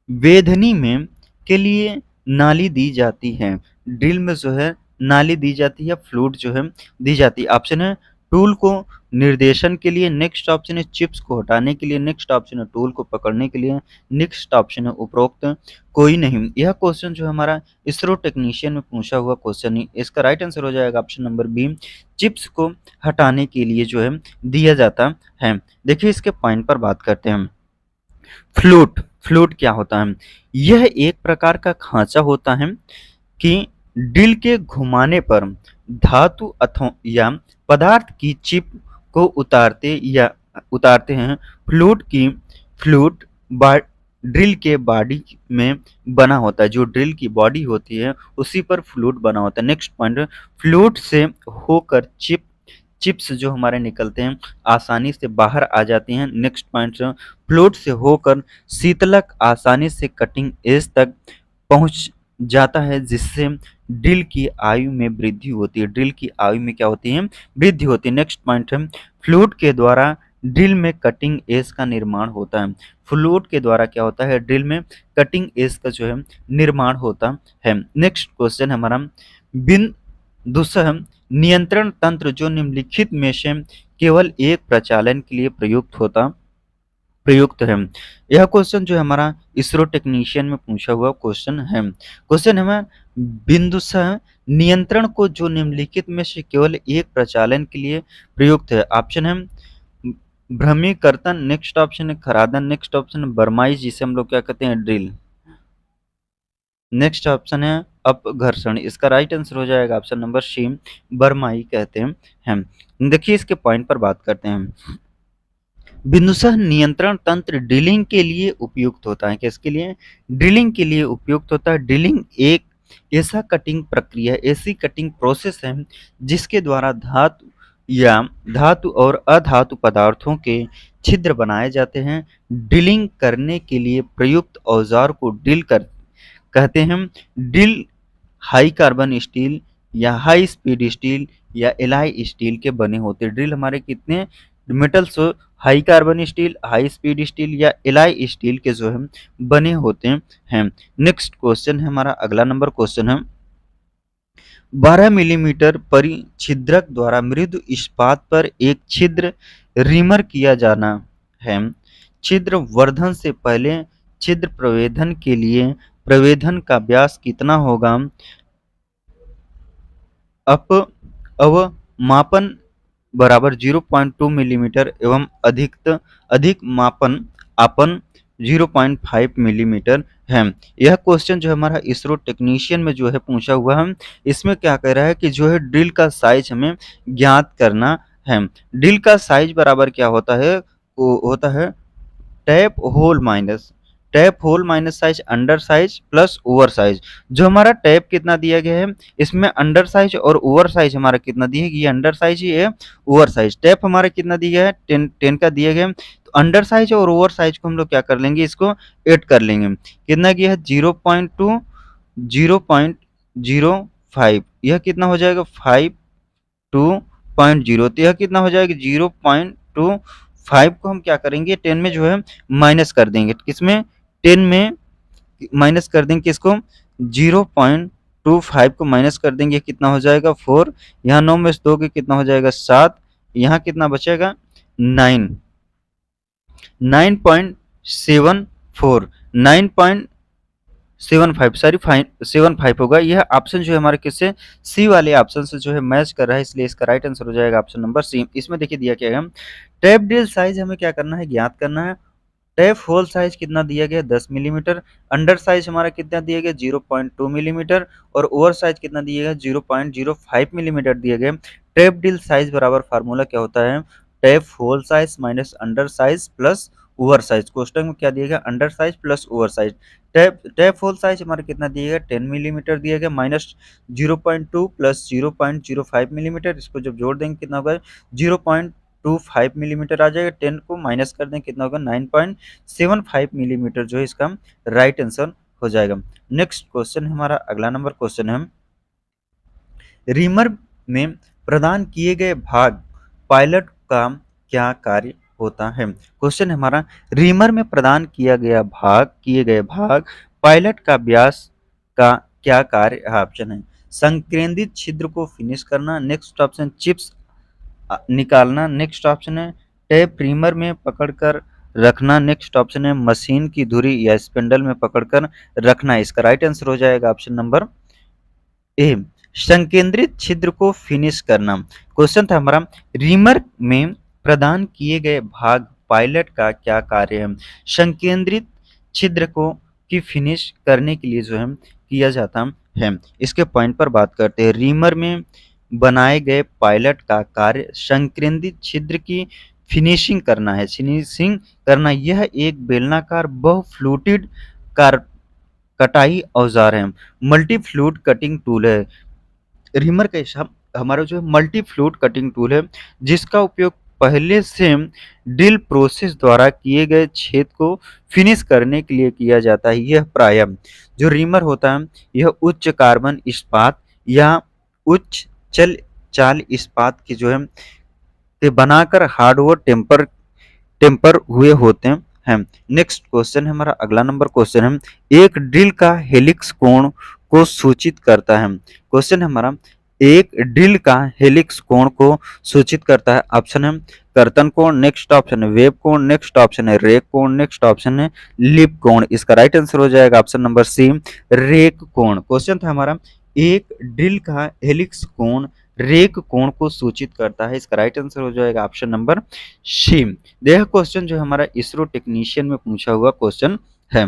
वेधनी में के लिए नाली दी जाती है, ड्रिल में जो है नाली दी जाती है, फ्लूट जो है दी जाती है। ऑप्शन है टूल को निर्देशन के लिए, नेक्स्ट ऑप्शन है चिप्स को हटाने के लिए, नेक्स्ट ऑप्शन है टूल को पकड़ने के लिए, नेक्स्ट ऑप्शन है उपरोक्त कोई नहीं। यह क्वेश्चन जो हमारा इसरो टेक्नीशियन में पूछा हुआ क्वेश्चन है। इसका राइट आंसर हो जाएगा ऑप्शन नंबर बी, चिप्स को हटाने के लिए जो है दिया जाता है। देखिए, इसके पॉइंट पर बात करते हैं। फ्लूट, फ्लूट क्या होता है? यह एक प्रकार का खांचा होता है कि ड्रिल के घुमाने पर धातु अथवा या पदार्थ की चिप को उतारते हैं। फ्लूट ड्रिल के बॉडी में बना होता है। जो ड्रिल की बॉडी होती है उसी पर फ्लूट बना होता है। नेक्स्ट पॉइंट, फ्लूट से होकर चिप्स जो हमारे निकलते हैं आसानी से बाहर आ जाती हैं। नेक्स्ट पॉइंट, फ्लूट से होकर शीतलक आसानी से कटिंग एज तक पहुंच जाता है, जिससे ड्रिल की आयु में वृद्धि होती है। ड्रिल की आयु में क्या होती है? वृद्धि होती है। नेक्स्ट पॉइंट है, फ्लूट के द्वारा ड्रिल में कटिंग एज का निर्माण होता है। फ्लूट के द्वारा क्या होता है? ड्रिल में कटिंग एज का जो है निर्माण होता है। नेक्स्ट क्वेश्चन हमारा, बिंदुशः नियंत्रण तंत्र जो निम्नलिखित में से केवल एक प्रचालन के लिए प्रयुक्त है। यह क्वेश्चन जो है हमारा इसरो टेक्नीशियन में पूछा हुआ क्वेश्चन है। क्वेश्चन है बिंदुशः नियंत्रण को जो निम्नलिखित में से केवल एक प्रचालन के लिए प्रयुक्त है। ऑप्शन है भ्रमीकर्तन, नेक्स्ट ऑप्शन है खरादन, नेक्स्ट ऑप्शन है बरमाई, जिसे हम लोग क्या कहते हैं? ड्रिल। नेक्स्ट ऑप्शन है अपघर्षण। इसका राइट आंसर हो जाएगा ऑप्शन नंबर सी, बरमाई कहते हैं। देखिए, इसके पॉइंट पर बात करते हैं। बिंदुशः नियंत्रण तंत्र ड्रिलिंग के लिए उपयुक्त होता है। किसके लिए? ड्रिलिंग के लिए उपयुक्त होता है। ड्रिलिंग एक ऐसा कटिंग प्रक्रिया, ऐसी कटिंग प्रोसेस है जिसके द्वारा धातु या धातु और अधातु पदार्थों के छिद्र बनाए जाते हैं। ड्रिलिंग करने के लिए प्रयुक्त औजार को ड्रिल कहते हैं। ड्रिल हाई कार्बन स्टील या हाई स्पीड स्टील या एलॉय स्टील के बने होते हैं। ड्रिल हमारे कितने metals, high carbon steel, high speed steel या एलॉय स्टील के जो है बने होते हैं। नेक्स्ट क्वेश्चन है हमारा, अगला नंबर क्वेश्चन है 12 मिलीमीटर परिछिद्रक द्वारा मृदु इस्पात पर एक छिद्र रिमर किया जाना है। छिद्र वर्धन से पहले छिद्र प्रवेधन के लिए प्रवेधन का व्यास कितना होगा? अवमापन बराबर 0.2 मिलीमीटर एवं अधिक मापन आपन 0.5 मिलीमीटर है। यह क्वेश्चन जो है हमारा इसरो टेक्नीशियन में जो है पूछा हुआ है। इसमें क्या कह रहा है कि जो है ड्रिल का साइज हमें ज्ञात करना है। ड्रिल का साइज बराबर क्या होता है? वो होता है tap hole minus size under size plus over size. जो हमारा टैप कितना दिया गया है, इसमें अंडर साइज और ओवर साइज हमारा कितना दिया है? ये अंडर साइज ही है, ओवर साइज। टैप हमारा कितना दिया गया है? 10 का दिया गया है। तो अंडर साइज और ओवर साइज को हम लोग क्या कर लेंगे, इसको ऐड कर लेंगे। कितना गया है? 0.2 0.05। यह कितना हो जाएगा? 5.2.0। तो यह कितना हो जाएगा? 0.25 को हम क्या करेंगे, 10 में जो है माइनस कर देंगे। किसमें? 10 में माइनस कर देंगे किसको? 0.25 को माइनस कर देंगे, कितना हो जाएगा? 4। यहाँ 9 में से 2 के कितना हो जाएगा? 7। यहाँ कितना बचेगा? 9। 9.74 9.75 सॉरी 75 होगा। यह ऑप्शन जो है हमारे किससे? सी वाले ऑप्शन से जो है मैच कर रहा है, इसलिए इसका राइट आंसर हो जाएगा ऑप्शन नंबर सी। इसमें देखिए दिया क्या है, टैप ड्रिल साइज हमें क्या करना है? ज्ञात करना है। टैप होल साइज कितना दिया गया? 10 मिलीमीटर। अंडर साइज हमारा कितना दिया गया? 0.2 मिलीमीटर। और ओवर साइज कितना दिया गया? 0.05 मिलीमीटर दिया गया। टैप ड्रिल साइज बराबर फार्मूला क्या होता है? Tap hole size minus under size plus over size. Question में क्या दिया गया? Under size plus over size. Tap hole size हमारा कितना दिया गया? 10 मिलीमीटर दिया गया, माइनस 0.2 प्लस 0.05 मिलीमीटर। इसको जब जोड़ देंगे कितना होगा? 0.25 मिलीमीटर आ जाएगा। 10 को माइनस कर दें, कितना होगा? 9.75 मिलीमीटर जो है इसका राइट आंसर हो जाएगा। नेक्स्ट क्वेश्चन हमारा, अगला नंबर क्वेश्चन है, रीमर में प्रदान किए गए भाग पायलट का क्या कार्य होता है? क्वेश्चन हमारा, रीमर में प्रदान किए गए भाग पायलट का व्यास का क्या कार्य है? ऑप्शन है संकेंद्रित छिद्र को फिनिश करना। नेक्स्ट ऑप्शन चिप्स निकालना। नेक्स्ट ऑप्शन है टेप रीमर में पकड़कर रखना। नेक्स्ट ऑप्शन है मशीन की धुरी या स्पिंडल में पकड़कर रखना। इसका राइट आंसर हो जाएगा ऑप्शन नंबर ए, संकेंद्रित छिद्र को फिनिश करना। क्वेश्चन था हमारा, रीमर में प्रदान किए गए भाग पायलट का क्या कार्य है? संकेंद्रित छिद्र को की फिनिश करने के लिए जो है किया जाता है। इसके पॉइंट पर बात करते हैं। रीमर में बनाए गए पायलट का कार्य संकेंद्रित छिद्र की फिनिशिंग करना है। फिनिशिंग करना, यह एक बेलनाकार बहुफ्लूटिड कार कटाई औजार है, मल्टी फ्लूट कटिंग टूल है। रीमर का हिसाब हमारा जो है मल्टी फ्लूट कटिंग टूल है, जिसका उपयोग पहले से ड्रिल प्रोसेस द्वारा किए गए छेद को फिनिश करने के लिए किया जाता है। यह प्रायः जो रीमर होता है, यह उच्च कार्बन इस्पात या उच्च चाल इस्पात की जो है के बनाकर हार्डवुड टेम्पर हुए होते हैं। नेक्स्ट क्वेश्चन है हमारा, अगला नंबर क्वेश्चन है, एक ड्रिल का हेलिक्स कोण को सूचित करता है। क्वेश्चन है हमारा, एक ड्रिल का हेलिक्स कोण को सूचित करता है। ऑप्शन है कर्तन कोण, नेक्स्ट ऑप्शन है वेब कोण, नेक्स्ट ऑप्शन है रेक कोण, नेक्स्ट ऑप्शन है लिप कोण। इसका राइट आंसर हो जाएगा ऑप्शन नंबर सी, रेक कोण। क्वेश्चन था हमारा, एक ड्रिल का हेलिक्स कोण रेक कोण को सूचित करता है। इसका राइट आंसर हो जाएगा ऑप्शन नंबर सी। यह क्वेश्चन जो हमारा इसरो टेक्नीशियन में पूछा हुआ क्वेश्चन है।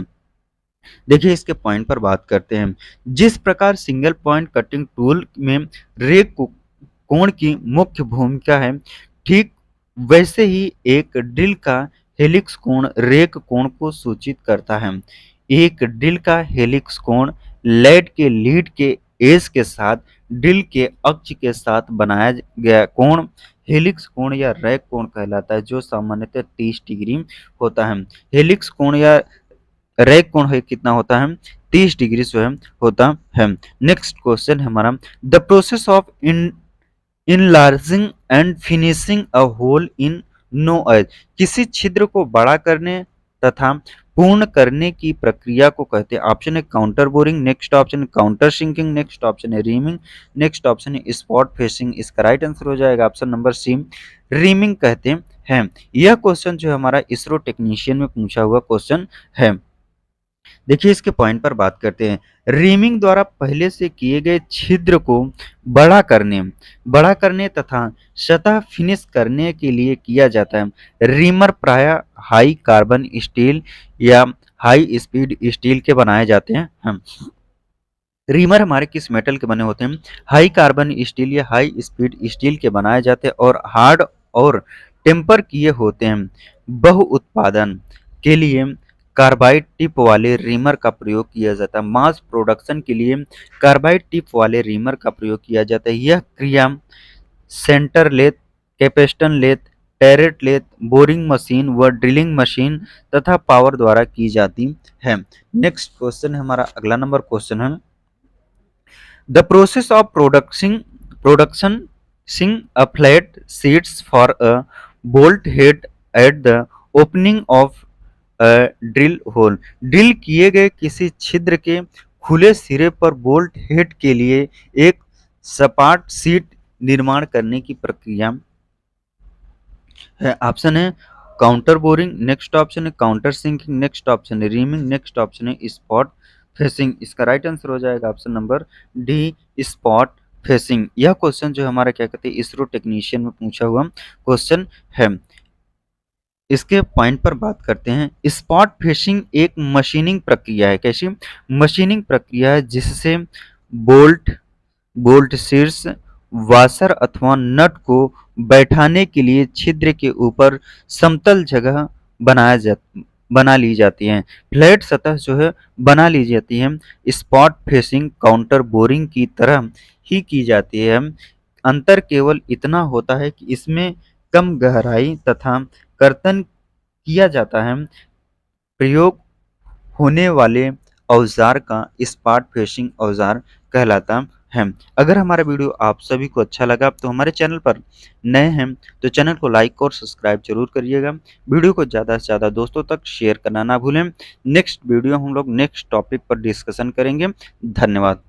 देखिए इसके पॉइंट पर बात करते हैं। जिस प्रकार सिंगल पॉइंट कटिंग टूल में रेक कोण की मुख्य भूमिका है, ठीक वैसे ही एक ड्रिल का हेलिक्स कोण रेक कोण को सूचित करता है। एक ड्रिल का हेलिक्स कोण लेड के लीड के एज के साथ ड्रिल के अक्ष के साथ बनाया गया कोण हेलिक्स कोण या रैक कोण कहलाता है, जो सामान्यतः 30 डिग्री होता है। हेलिक्स कोण या रैक कोण है कितना होता है, 30 डिग्री जो है होता है। नेक्स्ट क्वेश्चन है हमारा, the process of enlarging and finishing a hole in no edge, किसी छिद्र को बड़ा करने तथा पूर्ण करने की प्रक्रिया को कहते हैं। ऑप्शन है काउंटर बोरिंग, नेक्स्ट ऑप्शन है काउंटर सिंकिंग, नेक्स्ट ऑप्शन है रीमिंग, नेक्स्ट ऑप्शन है स्पॉट फेसिंग। इसका राइट आंसर हो जाएगा ऑप्शन नंबर सी, रीमिंग कहते हैं। यह क्वेश्चन जो है हमारा इसरो टेक्नीशियन में पूछा हुआ क्वेश्चन है। देखिए इसके पॉइंट पर बात करते हैं। रीमिंग द्वारा पहले से किए गए छिद्र को बड़ा करने तथा सतह फिनिश करने के लिए किया जाता है। रीमर प्रायः हाई कार्बन स्टील या हाई स्पीड स्टील के बनाए जाते हैं। रीमर हमारे किस मेटल के बने होते हैं, हाई कार्बन स्टील या हाई स्पीड स्टील के बनाए जाते हैं और हार्ड और टेम्पर किए होते हैं। बहु उत्पादन के लिए कार्बाइड टिप वाले रीमर का प्रयोग किया जाता है। मास प्रोडक्शन के लिए कार्बाइड टिप वाले रीमर का प्रयोग किया जाता है। यह क्रिया centre lathe, capstan lathe, turret lathe, boring machine व ड्रिलिंग मशीन तथा पावर द्वारा की जाती है। नेक्स्ट क्वेश्चन हमारा अगला नंबर क्वेश्चन है, the process of producing a flat sheets for a bolt head at the opening of a drill hole, drill किए गए किसी छिद्र के खुले सिरे पर बोल्ट हेड के लिए एक सपाट सीट निर्माण करने की प्रक्रिया है। ऑप्शन है काउंटर बोरिंग, नेक्स्ट ऑप्शन है काउंटर सिंकिंग, नेक्स्ट ऑप्शन है रीमिंग, नेक्स्ट ऑप्शन है स्पॉट फेसिंग। इसका राइट आंसर हो जाएगा option number D, spot facing. यह क्वेश्चन जो हमारा क्या कहते हैं इसरो टेक्नीशियन में पूछा हुआ क्वेश्चन है। इसके पॉइंट पर बात करते हैं। स्पॉट फेसिंग एक मशीनिंग प्रक्रिया है। कैसी मशीनिंग प्रक्रिया है, जिससे बोल्ट शीर्ष वाशर अथवा नट को बैठाने के लिए छिद्र के ऊपर समतल जगह बना ली जाती है। फ्लैट सतह जो है बना ली जाती है। स्पॉट फेसिंग काउंटर बोरिंग की तरह ही की जाती है। अंतर केवल इतना होता है कि इसमें कम गहराई तथा कर्तन किया जाता है। प्रयोग होने वाले औजार का स्पॉट फेसिंग औजार कहलाता है। अगर हमारा वीडियो आप सभी को अच्छा लगा तो हमारे चैनल पर नए हैं तो चैनल को लाइक और सब्सक्राइब जरूर करिएगा। वीडियो को ज़्यादा से ज़्यादा दोस्तों तक शेयर करना ना भूलें। नेक्स्ट वीडियो हम लोग नेक्स्ट टॉपिक पर डिस्कशन करेंगे। धन्यवाद।